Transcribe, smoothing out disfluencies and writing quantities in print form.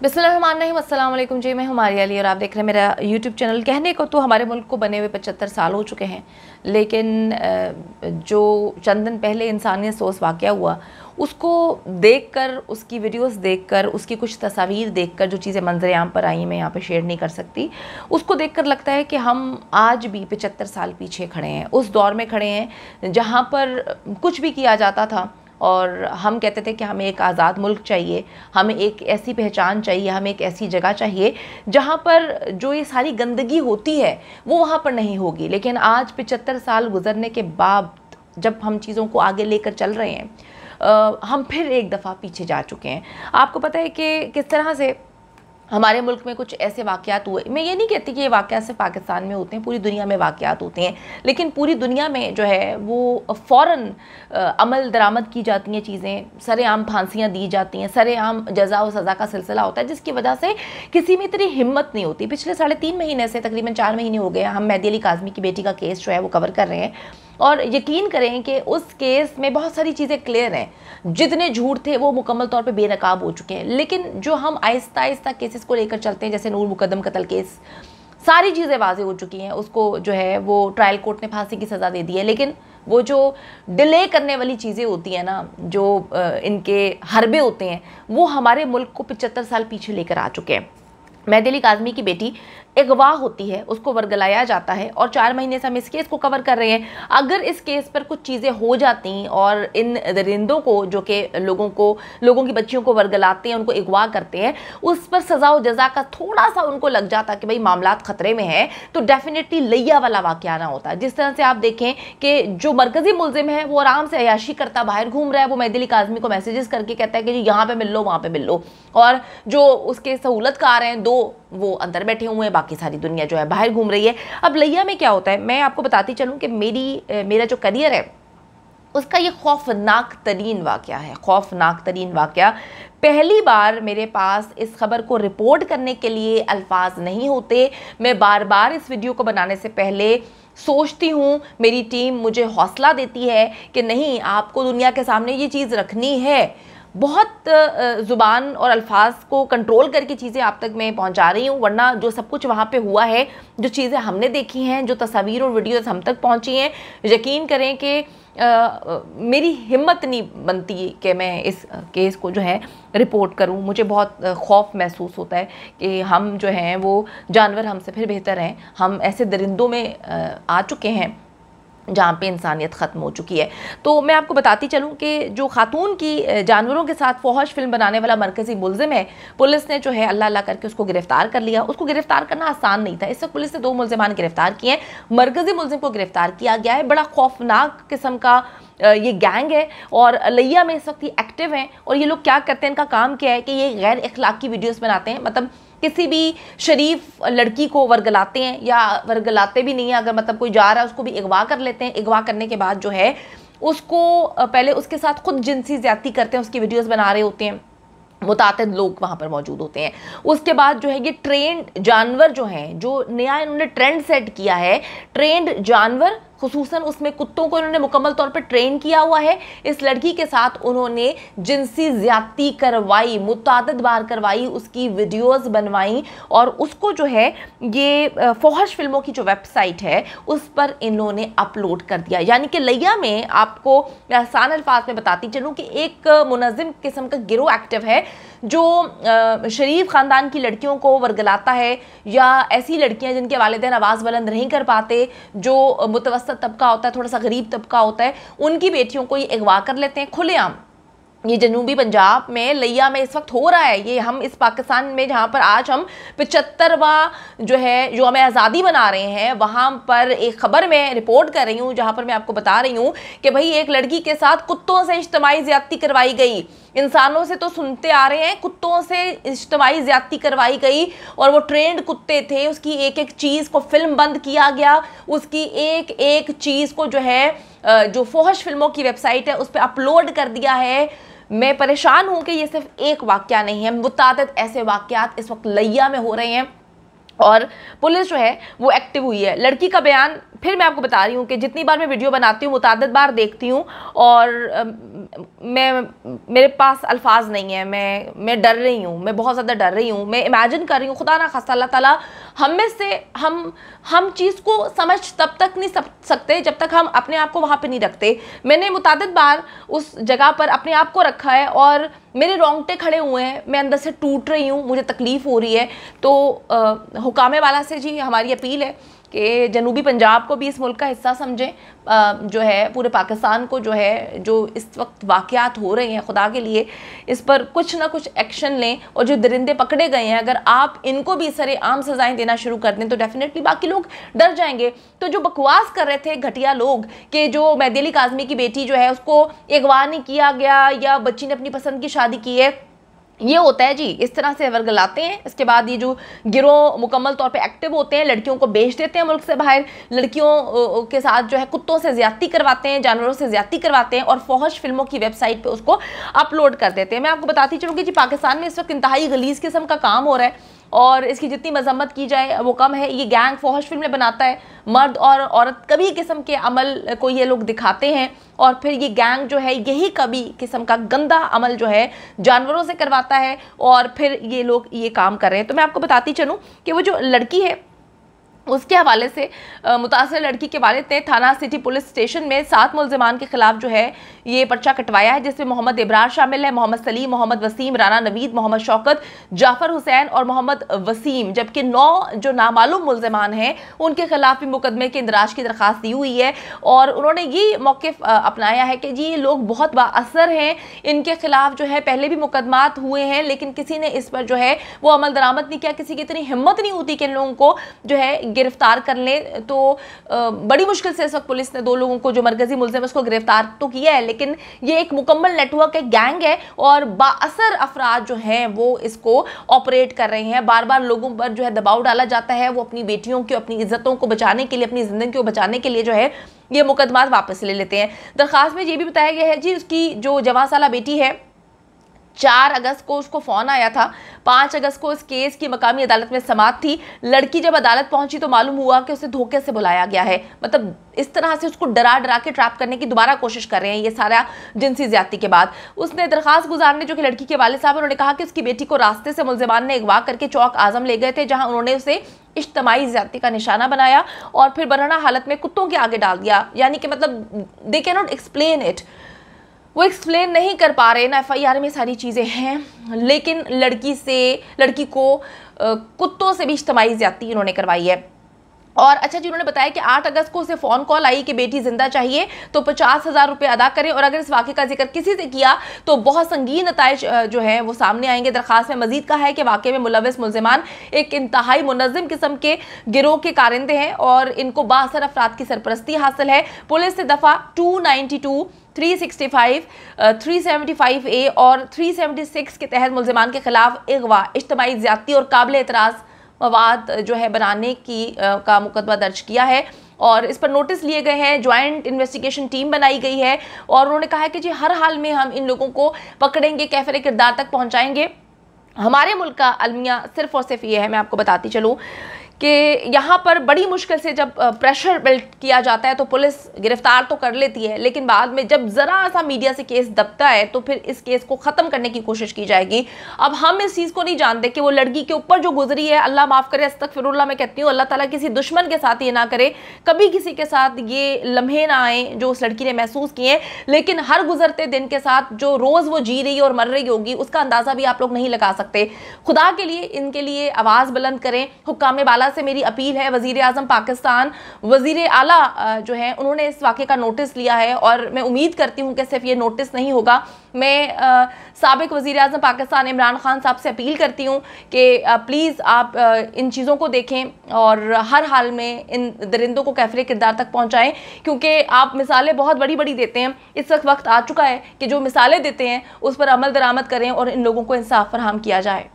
बिस्मिल्लाहिर्रहमानिर्रहीम, अस्सलाम वालेकुम जी। मैं हूं मारिया अली और आप देख रहे हैं मेरा यूट्यूब चैनल। कहने को तो हमारे मुल्क को बने हुए 75 साल हो चुके हैं, लेकिन जो चंद दिन पहले इंसानियत से उस वाक़या हुआ उसको देखकर, उसकी वीडियोस देखकर, उसकी कुछ तस्वीर देखकर जो चीज़ें मंजर आम पर आई मैं यहाँ पे शेयर नहीं कर सकती। उसको देखकर लगता है कि हम आज भी 75 साल पीछे खड़े हैं, उस दौर में खड़े हैं जहाँ पर कुछ भी किया जाता था और हम कहते थे कि हमें एक आज़ाद मुल्क चाहिए, हमें एक ऐसी पहचान चाहिए, हमें एक ऐसी जगह चाहिए जहाँ पर जो ये सारी गंदगी होती है वो वहाँ पर नहीं होगी। लेकिन आज 75 साल गुजरने के बाद जब हम चीज़ों को आगे लेकर चल रहे हैं, हम फिर एक दफ़ा पीछे जा चुके हैं। आपको पता है कि किस तरह से हमारे मुल्क में कुछ ऐसे वाक़यात हुए। मैं ये नहीं कहती कि ये वाक़यात सिर्फ पाकिस्तान में होते हैं, पूरी दुनिया में वाक़यात होते हैं, लेकिन पूरी दुनिया में जो है वो फ़ौरन अमल दरामद की जाती हैं चीज़ें, सरेआम फांसियाँ दी जाती हैं, सरेआम जज़ा और सज़ा का सिलसिला होता है, जिसकी वजह से किसी में इतनी हिम्मत नहीं होती। पिछले 3.5 महीने से, तकरीबन 4 महीने हो गए, हम मेहदी अली काज़मी की बेटी का केस जो है वो कवर कर रहे हैं और यकीन करें कि उस केस में बहुत सारी चीज़ें क्लियर हैं। जितने झूठ थे वो मुकम्मल तौर पे बेनकाब हो चुके हैं। लेकिन जो हम आहिस्ता आहिस्ता केसेस को लेकर चलते हैं, जैसे नूर मुकद्दम कत्ल केस, सारी चीज़ें वाज़ेह हो चुकी हैं, उसको जो है वो ट्रायल कोर्ट ने फांसी की सज़ा दे दी है। लेकिन वो जो डिले करने वाली चीज़ें होती हैं ना, जो इनके हरबे होते हैं, वो हमारे मुल्क को 75 साल पीछे लेकर आ चुके हैं। मेहदी अली काज़मी की बेटी अगवा होती है, उसको वर्गलाया जाता है और 4 महीने से हम इस केस को कवर कर रहे हैं। अगर इस केस पर कुछ चीज़ें हो जाती और इन दरिंदों को, जो कि लोगों की बच्चियों को वर्गलाते हैं, उनको अगवा करते हैं, उस पर सज़ा और जज़ा का थोड़ा सा उनको लग जाता कि भाई मामलात ख़तरे में है, तो डेफिनेटली लिया वाला वाक़या ना होता। जिस तरह से आप देखें कि जो मरकज़ी मुल्ज़िम है वो आराम से अयाशी करता बाहर घूम रहा है, वो मेहदी अली काज़मी को मैसेजेस करके कहता है कि जी यहाँ पर मिल लो, वहाँ पर मिल लो, और जो उसके सहूलतकार हैं 2 वो अंदर बैठे हुए हैं, बाकी सारी दुनिया जो है बाहर घूम रही है। अब लिया में क्या होता है, मैं आपको बताती चलूँ कि मेरा जो करियर है उसका ये खौफनाक तरीन वाक़या है। खौफनाक तरीन वाक़या, पहली बार मेरे पास इस खबर को रिपोर्ट करने के लिए अल्फाज नहीं होते। मैं बार बार इस वीडियो को बनाने से पहले सोचती हूँ, मेरी टीम मुझे हौसला देती है कि नहीं, आपको दुनिया के सामने ये चीज़ रखनी है। बहुत ज़ुबान और अल्फाज को कंट्रोल करके चीज़ें आप तक मैं पहुंचा रही हूँ, वरना जो सब कुछ वहाँ पे हुआ है, जो चीज़ें हमने देखी हैं, जो तस्वीर और वीडियोस हम तक पहुँची हैं, यकीन करें कि मेरी हिम्मत नहीं बनती कि मैं इस केस को जो है रिपोर्ट करूं। मुझे बहुत खौफ महसूस होता है कि हम जो हैं वो जानवर हमसे फिर बेहतर हैं। हम ऐसे दरिंदों में आ चुके हैं जहाँ पे इंसानियत ख़त्म हो चुकी है। तो मैं आपको बताती चलूँ कि जो खातून की जानवरों के साथ फौहश फिल्म बनाने वाला मरकज़ी मुल्ज़िम है, पुलिस ने जो है अल्लाह अल्लाह करके उसको गिरफ़्तार कर लिया। उसको गिरफ़्तार करना आसान नहीं था। इस वक्त पुलिस ने 2 मुल्ज़िमान गिरफ़्तार किए हैं, मरकज़ी मुल्ज़िम को गिरफ़्तार किया गया है। बड़ा खौफनाक किस्म का ये गैंग है और लिया में इस वक्त ये एक्टिव हैं। और ये लोग क्या करते हैं, इनका काम क्या है कि ये गैर अखलाकी वीडियोज़ बनाते हैं। मतलब किसी भी शरीफ लड़की को वर्गलाते हैं, या वर्गलाते भी नहीं है, अगर मतलब कोई जा रहा है उसको भी अगवा कर लेते हैं। अगवा करने के बाद जो है उसको पहले उसके साथ खुद जिनसी ज़्यादती करते हैं, उसकी वीडियोस बना रहे होते हैं, मुतातिद लोग वहाँ पर मौजूद होते हैं। उसके बाद जो है ये ट्रेंड जानवर जो हैं, जो नया इन्होंने ट्रेंड सेट किया है, ट्रेंड जानवर, खुसूसन उसमें कुत्तों को इन्होंने मुकम्मल तौर पर ट्रेन किया हुआ है। इस लड़की के साथ उन्होंने जिनसी ज़्यादती करवाई, मुतादिद बार करवाई, उसकी वीडियोस बनवाई और उसको जो है ये फौहश फिल्मों की जो वेबसाइट है उस पर इन्होंने अपलोड कर दिया। यानी कि लिया में आपको आसान अल्फाज में बताती चलूँ कि एक मुनज़्ज़म किस्म का गिरोह एक्टिव है जो शरीफ ख़ानदान की लड़कियों को वर्गलाता है, या ऐसी लड़कियां जिनके वालिदैन आवाज़ बुलंद नहीं कर पाते, जो मुतवस्सित तबका होता है, थोड़ा सा गरीब तबका होता है, उनकी बेटियों को ये अगवा कर लेते हैं खुलेआम। ये जनूबी पंजाब में लिया में इस वक्त हो रहा है। ये हम इस पाकिस्तान में जहाँ पर आज हम 75वां जो है जो हमें आज़ादी बना रहे हैं, वहाँ पर एक ख़बर मैं रिपोर्ट कर रही हूँ जहाँ पर मैं आपको बता रही हूँ कि भाई एक लड़की के साथ कुत्तों से इज्तिमाई ज़्यादती करवाई गई। इंसानों से तो सुनते आ रहे हैं, कुत्तों से इज्तिमाई ज़्यादती करवाई गई और वो ट्रेंड कुत्ते थे। उसकी एक एक चीज़ को फिल्म बंद किया गया, उसकी एक एक चीज़ को जो है जो फौहश फिल्मों की वेबसाइट है उस पर अपलोड कर दिया है। मैं परेशान हूँ कि ये सिर्फ एक वाक़या नहीं है, मुतादिद ऐसे वाक़यात इस वक्त लिया में हो रहे हैं और पुलिस जो है वो एक्टिव हुई है। लड़की का बयान फिर मैं आपको बता रही हूँ कि जितनी बार मैं वीडियो बनाती हूँ, मुताद्दिद बार देखती हूँ, और मेरे पास अल्फाज नहीं है, मैं डर रही हूँ, मैं बहुत ज़्यादा डर रही हूँ। मैं इमेजिन कर रही हूँ, खुदा ना खास्ता अल्लाह ताला हम में से हम चीज़ को समझ तब तक नहीं सकते जब तक हम अपने आप को वहाँ पे नहीं रखते। मैंने मुताद्दिद बार उस जगह पर अपने आप को रखा है और मेरे रोंगटे खड़े हुए हैं, मैं अंदर से टूट रही हूँ, मुझे तकलीफ़ हो रही है। तो हुकामे वाला से जी हमारी अपील है कि जनूबी पंजाब को भी इस मुल्क का हिस्सा समझें, जो है पूरे पाकिस्तान को जो है, जो इस वक्त वाक़यात हो रहे हैं, खुदा के लिए इस पर कुछ ना कुछ एक्शन लें। और जो दरिंदे पकड़े गए हैं, अगर आप इनको भी सरेआम सज़ाएं देना शुरू कर दें तो डेफिनेटली बाकी लोग डर जाएंगे। तो जो बकवास कर रहे थे घटिया लोग कि जो मेहदी अली काज़मी की बेटी जो है उसको अगवा नहीं किया गया या बच्ची ने अपनी पसंद की शादी की है, ये होता है जी, इस तरह से वर्गलाते हैं। इसके बाद ये जो गिरोह मुकम्मल तौर पे एक्टिव होते हैं, लड़कियों को बेच देते हैं मुल्क से बाहर, लड़कियों के साथ जो है कुत्तों से ज्यादती करवाते हैं, जानवरों से ज्यादती करवाते हैं और फौहश फिल्मों की वेबसाइट पे उसको अपलोड कर देते हैं। मैं आपको बताती चलूँगी जी, पाकिस्तान में इस वक्त इंतहाई गलीज किस्म का काम हो रहा है और इसकी जितनी मजम्मत की जाए वो कम है। ये गैंग फौहश फिल्में बनाता है, मर्द और औरत कभी किस्म के अमल को ये लोग दिखाते हैं और फिर ये गैंग जो है यही कभी किस्म का गंदा अमल जो है जानवरों से करवाता है और फिर ये लोग ये काम कर रहे हैं। तो मैं आपको बताती चलूँ कि वो जो लड़की है उसके हवाले से मुतासर लड़की के वालिद ने थाना सिटी पुलिस स्टेशन में 7 मुल्ज़िमान के खिलाफ जो है ये पर्चा कटवाया है, जिसमें मोहम्मद इब्रार शामिल है, मोहम्मद सलीम, मोहम्मद वसीम, राना नवीद, मोहम्मद शौकत, जाफर हुसैन और मोहम्मद वसीम। जबकि 9 जो नामालूम मुल्ज़िमान हैं उनके खिलाफ भी मुकदमे के इंदराज की दरख्वास्त दी हुई है और उन्होंने ये मौक़िफ़ अपनाया है कि जी ये लोग बहुत बाअसर हैं, इनके खिलाफ जो है पहले भी मुकदमात हुए हैं लेकिन किसी ने इस पर जो है वो अमल दरामद नहीं किया, किसी की इतनी हिम्मत नहीं होती कि इन लोगों को जो है गिरफ्तार कर ले। तो बड़ी मुश्किल से इस वक्त पुलिस ने 2 लोगों को, जो मरकजी मुल्ज़िम उसको गिरफ्तार तो किया है, लेकिन ये एक मुकम्मल नेटवर्क है, गैंग है और बाअसर अफराद जो हैं वो इसको ऑपरेट कर रहे हैं। बार बार लोगों पर जो है दबाव डाला जाता है, वो अपनी बेटियों की, अपनी इज्जतों को बचाने के लिए, अपनी ज़िंदगी को बचाने के लिए जो है ये मुकदमात वापस ले लेते हैं। दरख्वास्त में ये भी बताया गया है जी, उसकी जो 14 साला बेटी है 4 अगस्त को उसको फ़ोन आया था, 5 अगस्त को इस केस की मकामी अदालत में समाअत थी। लड़की जब अदालत पहुंची तो मालूम हुआ कि उसे धोखे से बुलाया गया है, मतलब इस तरह से उसको डरा डरा के ट्रैप करने की दोबारा कोशिश कर रहे हैं ये सारा जिनसी ज्यादती के बाद। उसने दरखास्त गुजारने जो कि लड़की के वालिद साहब, उन्होंने कहा कि उसकी बेटी को रास्ते से मुल्ज़िमान ने अगवा करके चौक आजम ले गए थे, जहाँ उन्होंने उसे इज्तिमाई ज्यादती का निशाना बनाया और फिर बरहना हालत में कुत्तों के आगे डाल दिया। यानी कि मतलब they can not explain it, वो एक्सप्लेन नहीं कर पा रहे ना। FIR में सारी चीज़ें हैं लेकिन लड़की को कुत्तों से भी इज्तिमाई ज़्यादती इन्होंने करवाई है। और अच्छा जी, उन्होंने बताया कि 8 अगस्त को उसे फ़ोन कॉल आई कि बेटी जिंदा चाहिए तो 50,000 रुपये अदा करें और अगर इस वाक़े का जिक्र किसी से किया तो बहुत संगीन नताइज जो है वो सामने आएंगे। दरख्वास्त में मजीद कहा है कि वाक़े में मुलविस मुल्ज़िमान एक इंतहाई मुनज़्ज़म किस्म के गिरोह के कारिंदे हैं और इनको बाअसर अफराद की सरपरस्ती हासिल है। पुलिस से दफ़ा 292, 365, 375A और 376 के तहत मुल्ज़िमान के खिलाफ अगवा, इज्तिमाई ज़्यादती और काबिल एतराज़ मवाद जो है बनाने की का मुकदमा दर्ज किया है और इस पर नोटिस लिए गए हैं। ज्वाइंट इन्वेस्टिगेशन टीम बनाई गई है और उन्होंने कहा है कि जी हर हाल में हम इन लोगों को पकड़ेंगे, कैफिर किरदार तक पहुंचाएंगे। हमारे मुल्क का अलमिया सिर्फ और सिर्फ ये है, मैं आपको बताती चलूँ कि यहाँ पर बड़ी मुश्किल से जब प्रेशर बिल्ड किया जाता है तो पुलिस गिरफ्तार तो कर लेती है, लेकिन बाद में जब ज़रा सा मीडिया से केस दबता है तो फिर इस केस को ख़त्म करने की कोशिश की जाएगी। अब हम इस चीज़ को नहीं जानते कि वो लड़की के ऊपर जो गुजरी है, अल्लाह माफ़ करे, अस्तगफिरुल्लाह मैं कहती हूँ, अल्लाह ताला किसी दुश्मन के साथ ये ना करे, कभी किसी के साथ ये लम्हे ना आए जो उस लड़की ने महसूस किए। लेकिन हर गुजरते दिन के साथ जो रोज़ वो जी रही और मर रही होगी उसका अंदाज़ा भी आप लोग नहीं लगा सकते। खुदा के लिए इनके लिए आवाज़ बुलंद करें। हुक्काम बाला से मेरी अपील है, वज़ीर आज़म पाकिस्तान, वज़ीर आला जो है उन्होंने इस वाक़े का नोटिस लिया है और मैं उम्मीद करती हूँ कि सिर्फ ये नोटिस नहीं होगा। मैं साबिक वज़ीर आज़म पाकिस्तान इमरान खान साहब से अपील करती हूँ कि प्लीज़ आप इन चीज़ों को देखें और हर हाल में इन दरिंदों को कैफिर किरदार तक पहुँचाएँ, क्योंकि आप मिसालें बहुत बड़ी बड़ी देते हैं। इस वक्त आ चुका है कि जो मिसालें देते हैं उस पर अमल दरामद करें और इन लोगों को इंसाफ फराहम किया जाए।